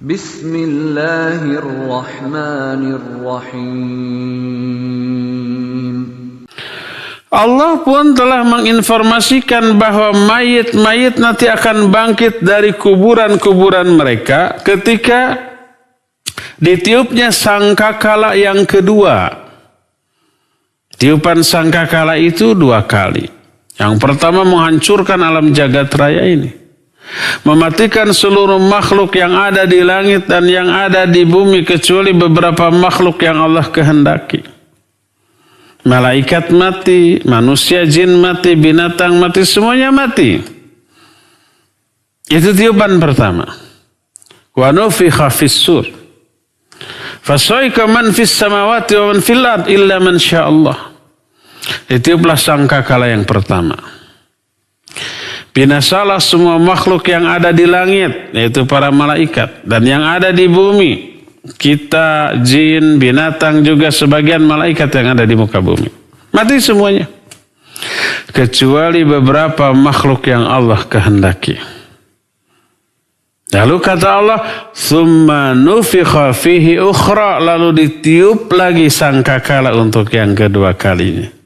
Bismillahirrahmanirrahim. Allah pun telah menginformasikan bahwa mayit-mayit nanti akan bangkit dari kuburan-kuburan mereka ketika ditiupnya sangkakala yang kedua. Tiupan sangkakala itu 2 kali. Yang pertama menghancurkan alam jagat raya ini. Mematikan seluruh makhluk yang ada di langit dan yang ada di bumi kecuali beberapa makhluk yang Allah kehendaki. Malaikat mati, manusia, jin mati, binatang mati, semuanya mati. Itu tiupan pertama. Wa nufikha fis-sur. Fasaika man fis samawati wa man fil ard illa man sya'allah. Itiuplah sangkakala yang pertama. Binasalah semua makhluk yang ada di langit, yaitu para malaikat, dan yang ada di bumi. Kita, jin, binatang, juga sebagian malaikat yang ada di muka bumi. Mati semuanya. Kecuali beberapa makhluk yang Allah kehendaki. Lalu kata Allah, "Tsumma nufikha fihi ukhra", lalu ditiup lagi sangkakala untuk yang kedua kalinya.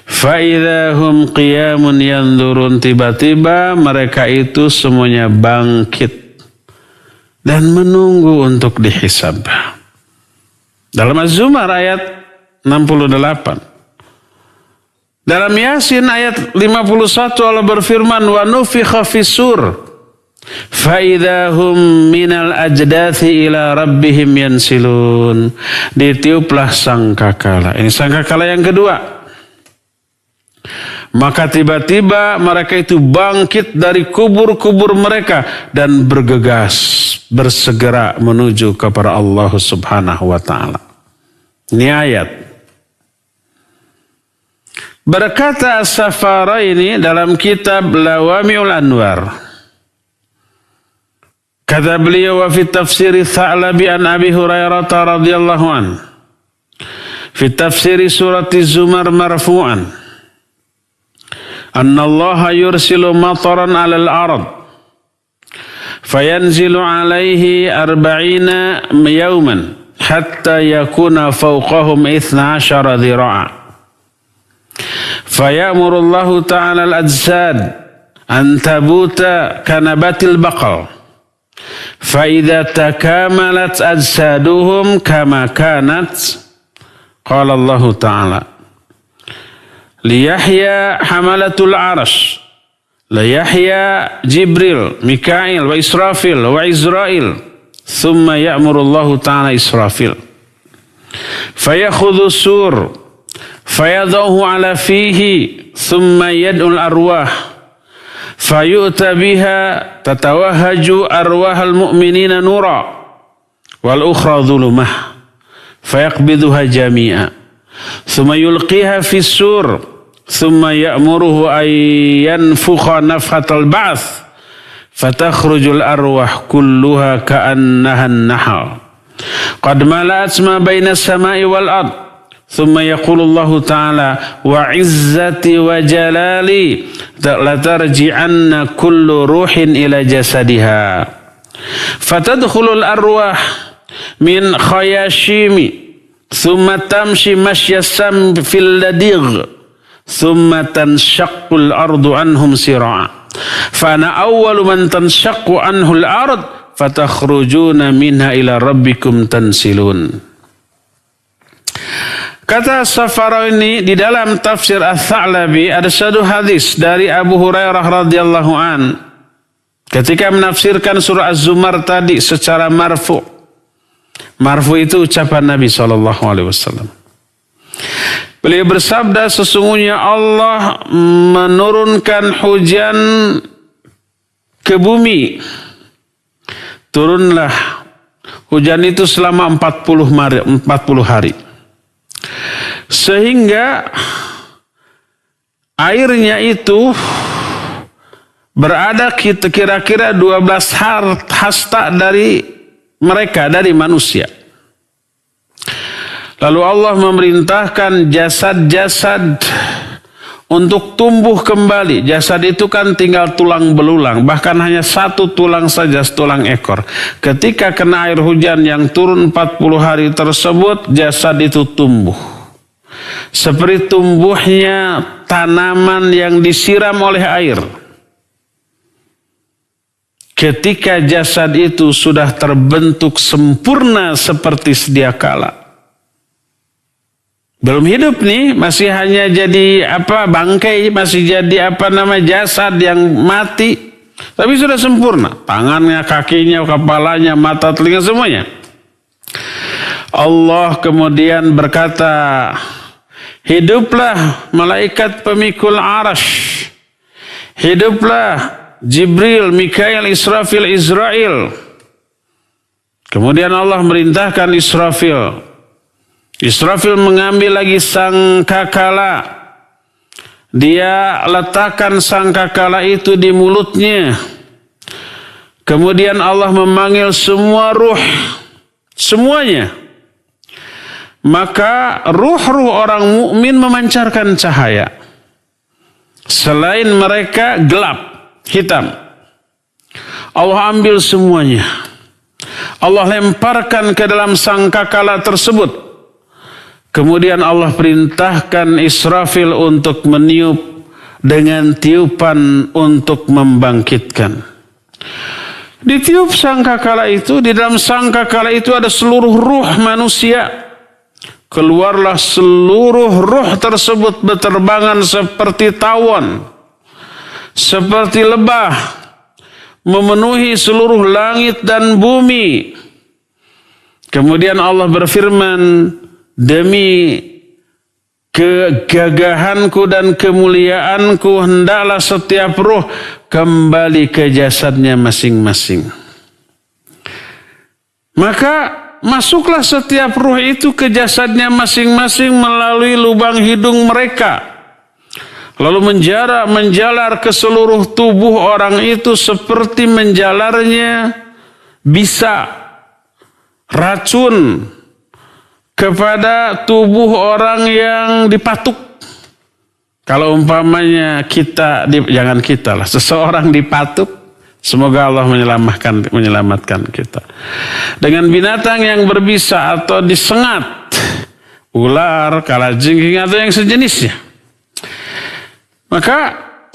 Fa idza hum qiyamun yanzurun, tiba-tiba mereka itu semuanya bangkit dan menunggu untuk dihisab. Dalam Az-Zumar ayat 68. Dalam Yasin ayat 51 Allah berfirman, "Wa nufikha fis-sur fa idza hum minal ajdathi ila rabbihim yansilun." Ditiuplah sangkakala. Ini sangkakala yang kedua. Maka tiba-tiba mereka itu bangkit dari kubur-kubur mereka dan bergegas, bersegera menuju kepada Allah Subhanahu wa ta'ala. Ini ayat. Berkata As-Safaraini dalam kitab Lawami'ul Anwar. Kata beliau, wa fi tafsiri Tha'labi an Abi Hurairah radhiyallahu an. Fi tafsiri surat Az-Zumar marfu'an. Anna Allah yursilu mataran 'alal ard. Fayanzilu 'alaihi 40 yawman hatta yakuna fawqahum 12 dhira'a. Fayamuru Allah ta'ala al-ajsad an tabuta kanabatil baqal. Fa idza takamalat ajsaduhum kama kanat, qala Allah ta'ala, liyahya hamalatul arash, liyahya Jibril, Mikail, wa Israfil, wa Izrail. Thumma ya'murullahu ta'ala Israfil. Fayakhudhu sur, fayadahu ala fihi, thumma yad'ul arwah. Fayu'ta biha tatawahaju arwahal mu'minina nura, wal ukhra dhulumah. Fayaqbiduha jami'a. Thumma yulqiha fis sur, thumma ya'muruhu ay yanfukha nafhatal ba'th, fatakhrujul arwah kulluha ka'annaha an-nahl qad mala'at ma baina as-sama'i wal ard. Thumma yaqulu Allah ta'ala, wa 'izzati wa jalali la tarji'anna kullu ruhin ila jasadiha. Fatadkhulul arwah min khayashimi, thumma tamshi masyassam fil ladigh, thumma tanshaqqul ardu anhum sira'a. Fa ana awwalu man tanshaqqu anhu al-ard, fatakhrujuna minha ila rabbikum tansilun. Kata Safaraini di dalam tafsir Ats-Tsa'labi ada satu hadis dari Abu Hurairah radhiyallahu an ketika menafsirkan surah Az-Zumar tadi secara marfu'. Marfu itu ucapan Nabi SAW. Beliau bersabda, sesungguhnya Allah menurunkan hujan ke bumi. Turunlah hujan itu selama 40 hari. Sehingga airnya itu berada kira-kira 12 hasta dari mereka, dari manusia. Lalu Allah memerintahkan jasad-jasad untuk tumbuh kembali. Jasad itu kan tinggal tulang belulang, bahkan hanya satu tulang saja, tulang ekor. Ketika kena air hujan yang turun 40 hari tersebut, jasad itu tumbuh. Seperti tumbuhnya tanaman yang disiram oleh air. Ketika jasad itu sudah terbentuk sempurna seperti sedia kala. Belum hidup nih, masih hanya jadi bangkai, masih jadi jasad yang mati. Tapi sudah sempurna, tangannya, kakinya, kepalanya, mata, telinga, semuanya. Allah kemudian berkata, hiduplah malaikat pemikul arash, hiduplah Jibril, Mikail, Israfil, Israel. Kemudian Allah merintahkan Israfil. Israfil mengambil lagi sangkakala. Dia letakkan sangkakala itu di mulutnya. Kemudian Allah memanggil semua ruh. Semuanya. Maka ruh-ruh orang mukmin memancarkan cahaya. Selain mereka gelap, hitam. Allah ambil semuanya. Allah lemparkan ke dalam sangkakala tersebut. Kemudian Allah perintahkan Israfil untuk meniup dengan tiupan untuk membangkitkan. Ditiup sangkakala itu, di dalam sangkakala itu ada seluruh ruh manusia. Keluarlah seluruh ruh tersebut berterbangan seperti tawon, seperti lebah, memenuhi seluruh langit dan bumi. Kemudian Allah berfirman, demi kegagahanku dan kemuliaanku, hendaklah setiap ruh kembali ke jasadnya masing-masing. Maka masuklah setiap ruh itu ke jasadnya masing-masing melalui lubang hidung mereka. Lalu menjalar ke seluruh tubuh orang itu seperti menjalarnya bisa racun kepada tubuh orang yang dipatuk. Kalau umpamanya seseorang dipatuk, semoga Allah menyelamatkan kita. Dengan binatang yang berbisa atau disengat, ular, kalajengking atau yang sejenisnya. Maka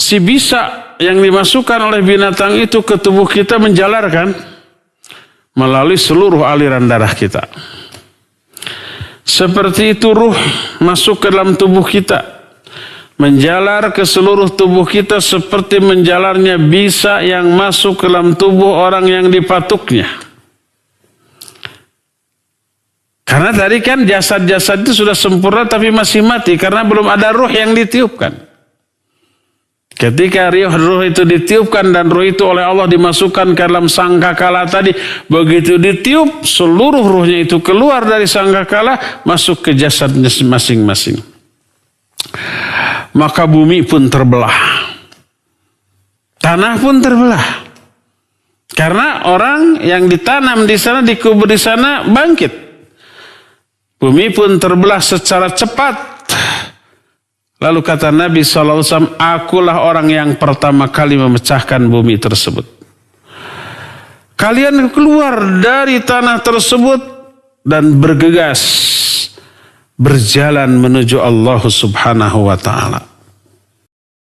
si bisa yang dimasukkan oleh binatang itu ke tubuh kita menjalarkan melalui seluruh aliran darah kita. Seperti itu ruh masuk ke dalam tubuh kita, menjalar ke seluruh tubuh kita seperti menjalarnya bisa yang masuk ke dalam tubuh orang yang dipatuknya. Karena tadi kan jasad-jasad itu sudah sempurna tapi masih mati karena belum ada ruh yang ditiupkan. Ketika ruh itu ditiupkan dan ruh itu oleh Allah dimasukkan ke dalam sangkakala tadi, begitu ditiup seluruh ruhnya itu keluar dari sangkakala masuk ke jasadnya masing-masing. Maka bumi pun terbelah, tanah pun terbelah, karena orang yang ditanam di sana, dikubur di sana bangkit. Bumi pun terbelah secara cepat. Lalu kata Nabi SAW, akulah orang yang pertama kali memecahkan bumi tersebut. Kalian keluar dari tanah tersebut dan bergegas berjalan menuju Allah Subhanahu wa ta'ala.